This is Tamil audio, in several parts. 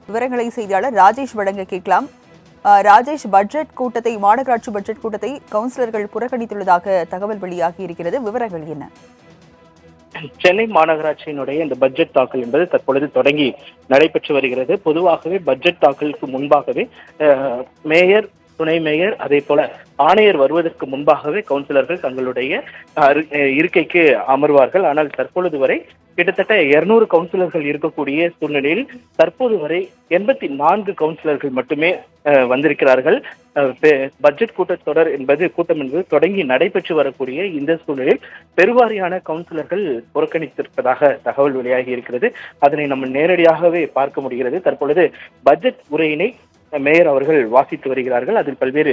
விவரங்களை செய்தியாளர் ராஜேஷ் வழங்க கேட்கலாம். ராஜேஷ், மாநகராட்சி பட்ஜெட் கூட்டத்தை கவுன்சிலர்கள் புறக்கணித்துள்ளதாக தகவல் வெளியாகி இருக்கிறது. விவரங்கள் என்ன? சென்னை மாநகராட்சியினுடைய இந்த பட்ஜெட் தாக்கல் என்பது தற்பொழுது தொடங்கி நடைபெற்று வருகிறது. பொதுவாகவே பட்ஜெட் தாக்கலுக்கு முன்பாகவே மேயர், துணை மேயர், அதே போல ஆணையர் வருவதற்கு முன்பாகவே கவுன்சிலர்கள் தங்களுடைய இருக்கைக்கு அமர்வார்கள். ஆனால் தற்பொழுது வரை கிட்டத்தட்ட 200 கவுன்சிலர்கள் இருக்கக்கூடிய சூழ்நிலையில் தற்போது வரை 84 கவுன்சிலர்கள் மட்டுமே வந்திருக்கிறார்கள். பட்ஜெட் கூட்டம் என்பது தொடங்கி நடைபெற்று வரக்கூடிய இந்த சூழலில் பெருவாரியான கவுன்சிலர்கள் புறக்கணித்திருப்பதாக தகவல் வெளியாகி இருக்கிறது. அதனை நம்ம நேரடியாகவே பார்க்க முடிகிறது. தற்பொழுது பட்ஜெட் உரையினை மேயர் அவர்கள் வாசித்து வருகிறார்கள். அதில் பல்வேறு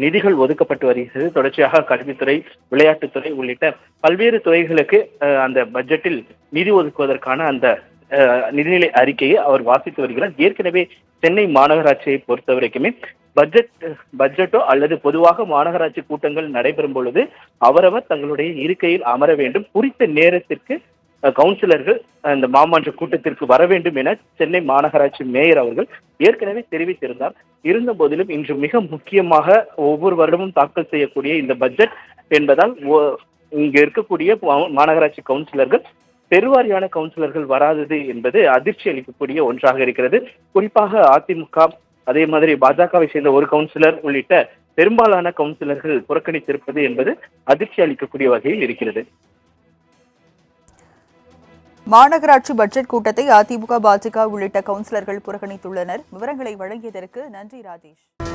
நிதிகள் ஒதுக்கப்பட்டு வருகிறது. தொடர்ச்சியாக கல்வித்துறை, விளையாட்டுத்துறை உள்ளிட்ட பல்வேறு துறைகளுக்கு அந்த பட்ஜெட்டில் நிதி ஒதுக்குவதற்கான அந்த நிதிநிலை அறிக்கையை அவர் வாசித்து வருகிறார். ஏற்கனவே சென்னை மாநகராட்சியை பொறுத்த வரைக்குமே பட்ஜெட்டோ அல்லது பொதுவாக மாநகராட்சி கூட்டங்கள் நடைபெறும் பொழுது அவரவர் தங்களுடைய இருக்கையில் அமர வேண்டும். குறித்த நேரத்திற்கு கவுன்சிலர்கள் அந்த மாமன்ற கூட்டத்திற்கு வர வேண்டும் என சென்னை மாநகராட்சி மேயர் அவர்கள் ஏற்கனவே தெரிவித்திருந்தார். இருந்த போதிலும் இன்று மிக முக்கியமாக ஒவ்வொரு வருடமும் தாக்கல் செய்யக்கூடிய இந்த பட்ஜெட் என்பதால் இங்க இருக்கக்கூடிய மாநகராட்சி கவுன்சிலர்கள் பெருவாரியான கவுன்சிலர்கள் வராதது என்பது அதிர்ச்சி அளிக்கக்கூடிய ஒன்றாக இருக்கிறது. குறிப்பாக அதிமுக, அதே மாதிரி பாஜகவை சேர்ந்த ஒரு கவுன்சிலர் உள்ளிட்ட பெரும்பாலான கவுன்சிலர்கள் புறக்கணித்திருப்பது என்பது அதிர்ச்சி அளிக்கக்கூடிய வகையில் இருக்கிறது. மாநகராட்சி பட்ஜெட் கூட்டத்தை அதிமுக, பாஜக உள்ளிட்ட கவுன்சிலர்கள் புறக்கணித்துள்ளனர். விவரங்களை வழங்கியதற்கு நன்றி ராஜேஷ்.